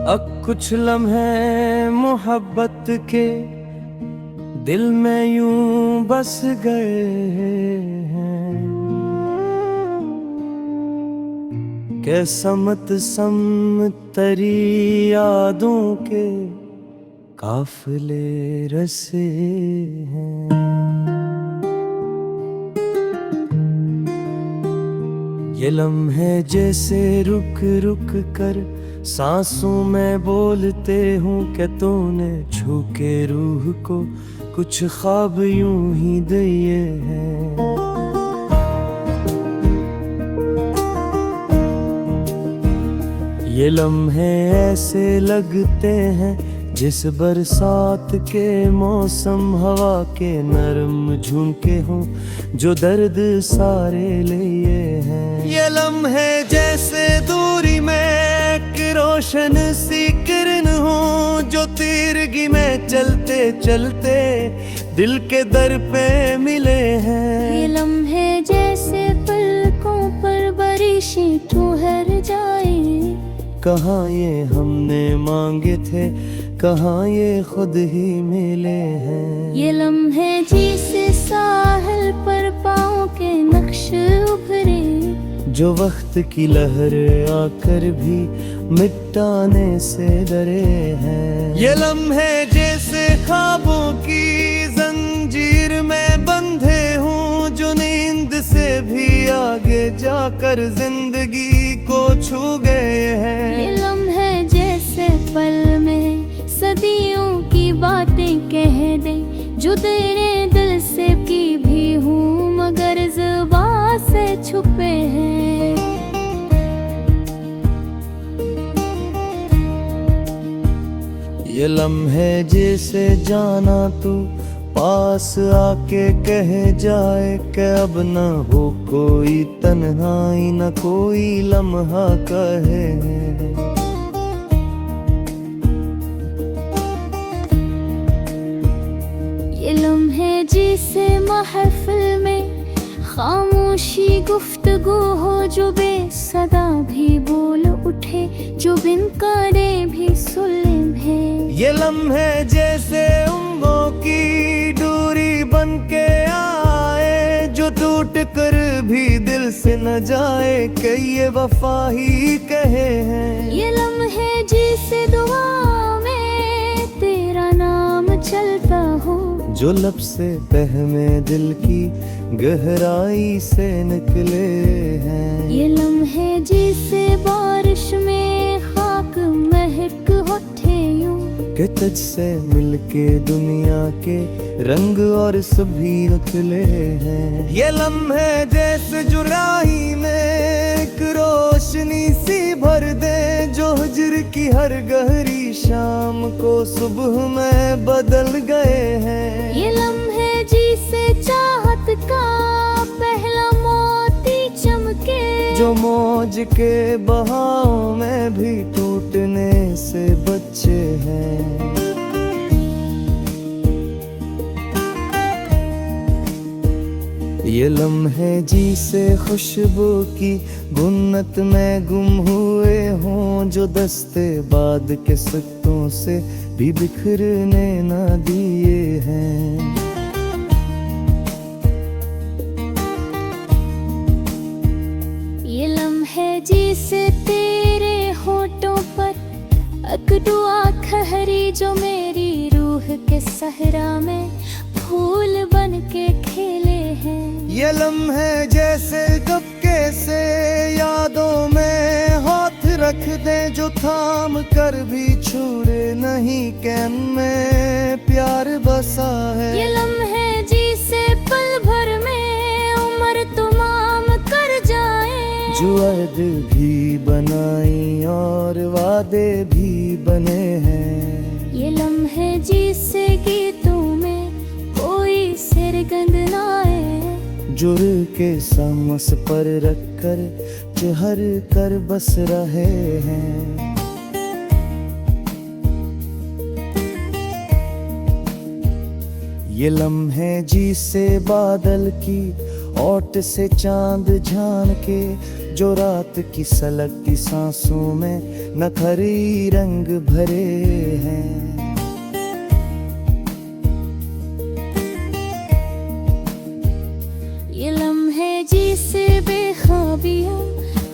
अब कुछ लम्हे मोहब्बत के दिल में यूं बस गए हैं कि समत समतरी यादों के काफिले रसे हैं। ये लम्हे जैसे रुक रुक कर सांसों में बोलते हूँ कि तूने छू के रूह को कुछ ख्वाब यूं ही दिए हैं। ये लम्हे ऐसे लगते हैं जिस बरसात के मौसम हवा के नरम झुमके हों जो दर्द सारे लिए हैं। ये लम्हे जैसे दूरी में एक रोशन सी किरण हो जो तीरगी में चलते चलते दिल के दर पे मिले हैं। ये लम्हे जैसे पलकों पर बारिशें ठहर जाए, कहाँ ये हमने मांगे थे, कहाँ ये खुद ही मिले हैं। ये लम्हे जैसे साहिल पर पाँव के नक्श उभरे जो वक्त की लहर आकर भी मिटाने से डरे हैं। ये लम्हे जैसे ख्वाबों की जंजीर में बंधे हूँ जो नींद से भी आगे जाकर जिंदगी को छू गए हैं। ये लम्हे जैसे पल में सदियों की बातें कह दे जो तेरे दिल से की भी हूँ मगर ज़ुबान से छुपे हैं। ये लम्हे जैसे जाना तू पास आके कह जाए कि अब न हो कोई तन्हाई न कोई लम्हा कहे। ये लम्हे जिसे महफिल में खामोशी गुफ्तगू हो जो बेसदा भी बोल उठे जो बिन करे भी सुलम है। ये लम्हे जैसे उम्रों की दूरी बन के आए जो टूट कर भी दिल से न जाए कि ये वफा ही कहे हैं। ये लम्हे जिसे दुआ में तेरा नाम चलता हो जो लब से बहमे दिल की गहराई से निकले हैं। ये लम्हे जिसे बारिश में खाक महक होठे यूं कि तुझसे मिलके दुनिया के रंग और सभी उतले हैं। ये लम्हे जैसे जुराही में एक रोशनी सी भर दे जो हिज्र की हर गहरी शाम को सुबह में बदल गए हैं। ये लम्हे जिसे चाहत का पहला मोती चमके जो मौज के बहाव में भी टूटने से बचे हैं। ये लम्हे जिसे खुशबू की गुन्नत में गुम हुए हों जो दस्ते बाद के सिक्कों से भी बिखरने न दिए हैं। ये लम्हे जिसे तेरे होठों पर अकड़ुआ खहरी जो मेरी रूह के सहरा में फूल बन के खेले हैं। ये लम्हे जैसे दबके से यादों में हाथ रख दे जो थाम कर भी छोड़े नहीं कैन में प्यार बसा है। ये लम्हे जिसे पल भर में उम्र तमाम कर जाए जो अहद भी बनाई और वादे भी बने हैं। ये लम्हे जिसे गीतों में कोई सिरगंद ना आए जुर के सांस पर रखकर चहर कर बस रहे हैं। ये लम्हे जिसे बादल की ओट से चांद झान के जो रात की सलगती सांसों में नखरी रंग भरे हैं। ये लम्हे जिसे बेख्वाबियाँ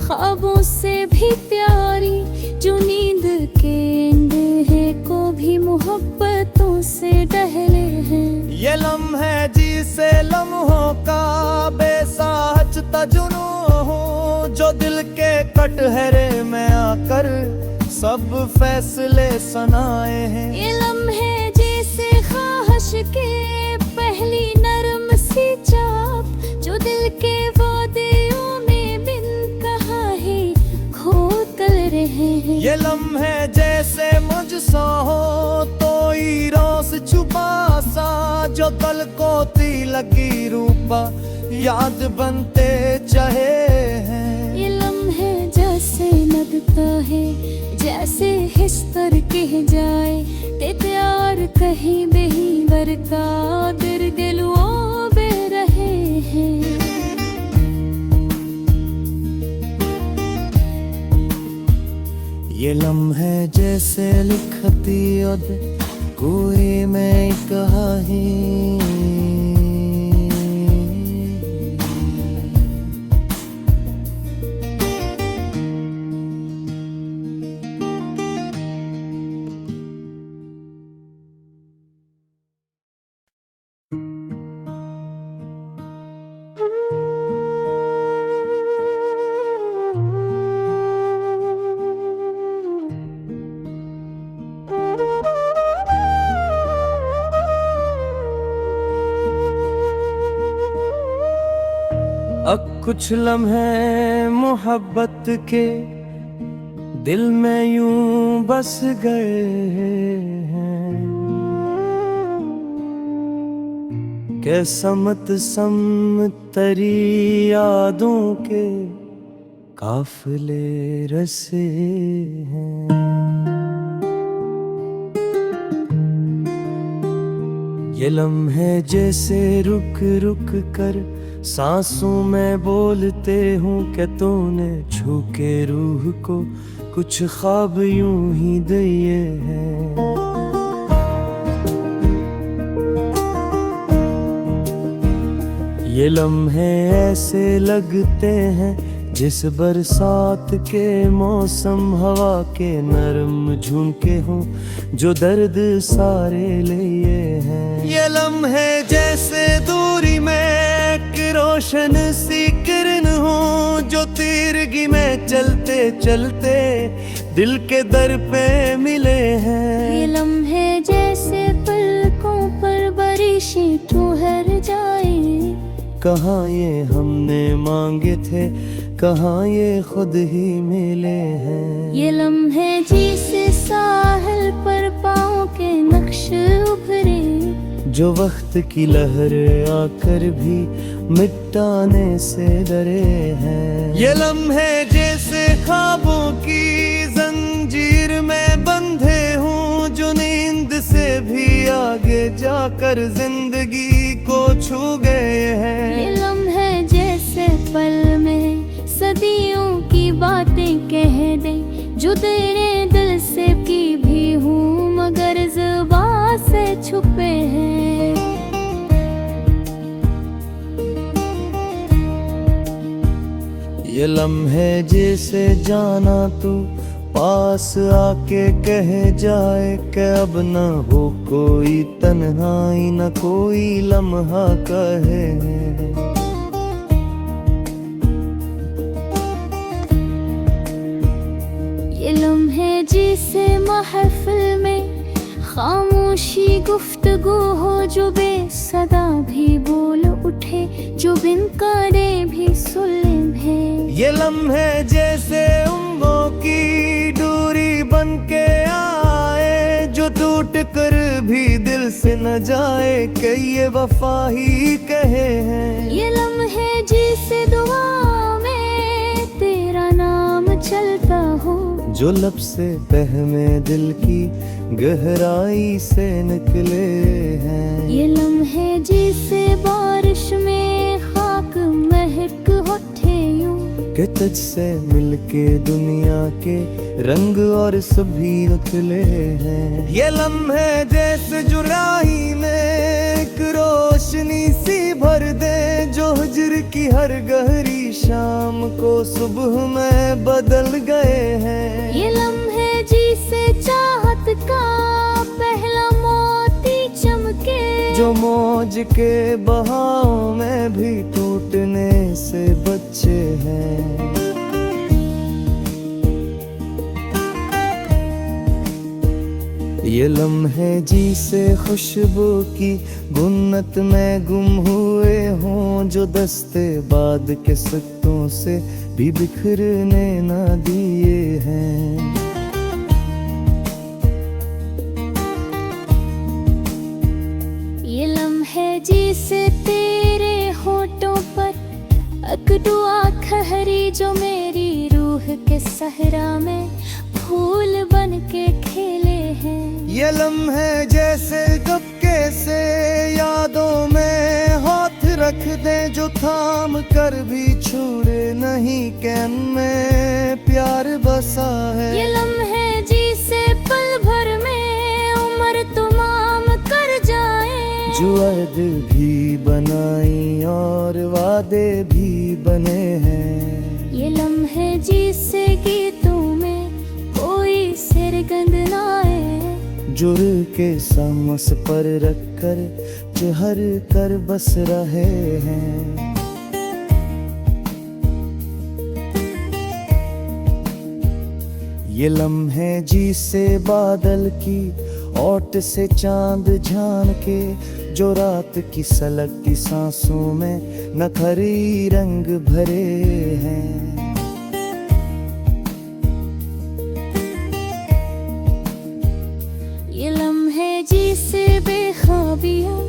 ख्वाबों से भी प्यारी, जो नींद के अंधेरे को भी मोहब्बतों से डहले हैं। ये लम्हे जिसे लम्हों का बेसाहचता जुनून हो, जो दिल के कटहरे में आकर सब फैसले सुनाए हैं। ये लम्हे जैसे ख्वाहिश के पहली नरम सी चाप, जो दिल के वादियों में बिन कहा ही खोदल रहे हैं। ये लम्हे जैसे मुझसे हो तो रोज छुपा सा, जो कल को ती लगी रूपा याद बनते चाहे हैं। ये लम्हे जैसे लगता है जैसे हिस्तर कह जाए, ते प्यार कहीं बही बरका दिल दिलों बे रहे हैं। ये लम्हे जैसे लिखती उद कोई में कहानी, अब कुछ लम्हे मोहब्बत के दिल में यूं बस गए हैं कि समत समतरी यादों के काफिले रसे हैं। ये लम्हे जैसे रुक रुक कर सांसों में बोलते हूँ कि तूने छू के रूह को कुछ ख्वाब यूं ही दिए हैं। ये लम्हे ऐसे लगते हैं जिस बरसात के मौसम हवा के नरम झुमके हों, जो दर्द सारे लिए हैं। ये लम्हे जैसे दूरी में रोशन सी किरण हो, जो तीरगी में चलते चलते दिल के दर पे मिले हैं। ये लम्हे जैसे पलकों पर बारिशें ठहर जाए, कहाँ ये हमने मांगे थे, कहाँ ये खुद ही मिले हैं। ये लम्हे जैसे साहिल पर पाँव के नक्श उभरे, जो वक्त की लहर आकर भी मिटाने से डरे हैं। ये लम्हे जैसे ख्वाबों की जंजीर में बंधे हूँ, जो नींद से भी आगे जाकर जिंदगी को छू गए हैं। ये लम्हे जैसे पल में सदियों की बातें कह दे, जो तेरे दिल से की भी हूँ मगर ज़ुबान से छुपे हैं। ये लम्हे जैसे जाना तू पास आके कह जाए कि अब न हो कोई तन्हाई, न कोई लम्हा कहे। ये लम्हे जिसे महफिल में खामोशी गुफ्तगू हो, जो बेसदा भी बोल उठे, जो बिन करे भी सुन है। ये लम्हे जैसे उम्रों की दूरी बन के आए, जो टूट कर भी दिल से न जाए कि ये वफा ही कहे हैं। ये लम्हे जिसे दुआ में तेरा नाम चलता हो, जो लब से बहमे दिल की गहराई से निकले हैं। ये लम्हे जिसे बारिश में खाक कि तुझसे मिलके दुनिया के रंग और सभी उथले हैं। ये लम्हे जैसे जुराही में एक रोशनी सी भर दे, जो हिज्र की हर गहरी शाम को सुबह में बदल गए हैं। ये लम्हे जिसे चाहत का पहला मोती चमके, जो मौज के बहाव में भी टूटने से बच्चे हैं। ये लम्हे जिसे खुशबू की गुन्नत में गुम हुए हों, जो दस्ते बाद के सिक्कों से भी बिखरने ना दिए हैं। ये लम्हे जिसे तेरे होठों पर अकदुआ खहरी, जो मेरी रूह के सहरा में फूल बन के खेले हैं। ये लम्हे जैसे दबके से यादों में हाथ रख दे, जो थाम कर भी छोड़े नहीं कैन में प्यार बसा है। ये लम्हे जिसे पल भर में उम्र तमाम कर जाए, जो अहद भी बनाई और वादे भी बने हैं। ये लम्हे जिसे गीतों में कोई सिरगंध ना आए, जुर के सामस पर रखकर चहर कर बस रहे हैं। ये लम्हे जिसे बादल की ओट से चांद झान के, जो रात की सलगती सांसों में नखरी रंग भरे हैं। ये लम्हे जिसे बेख्वाबियाँ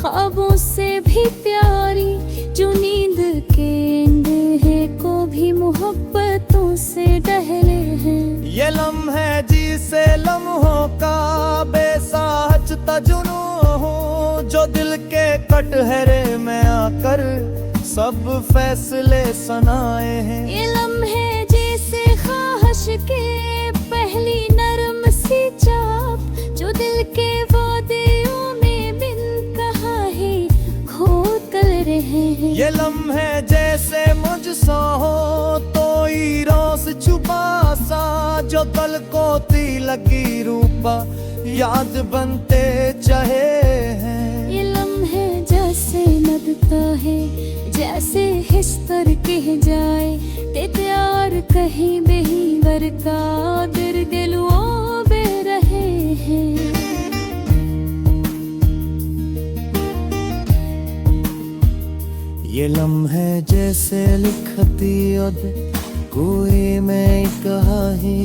ख्वाबों से भी प्यारी, जो नींद के अंधेरे को भी मोहब्बतों से डहले हैं। ये लम्हे जिसे लम्हों का बेसाहच तजुनू हो, जो दिल के कटहरे में आकर सब फैसले सुनाए हैं। ये लम्हे जैसे ख्वाहिश के पहली नरम सी चाप, जो दिल के वादियों में बिन कहा ही खोद कर रहे हैं। ये लम्हे जैसे मुझसे हो तो रोज छुपा सा, जो कल को लगी रूपा याद बनते चाहे हैं। ये लम्हे जैसे नदता है, जैसे हिस्तर कह जाए, ते प्यार कहीं बेहीवर का दिल दिलों बे रहे हैं। ये लम्हे जैसे लिखती उद कोई में कहा ही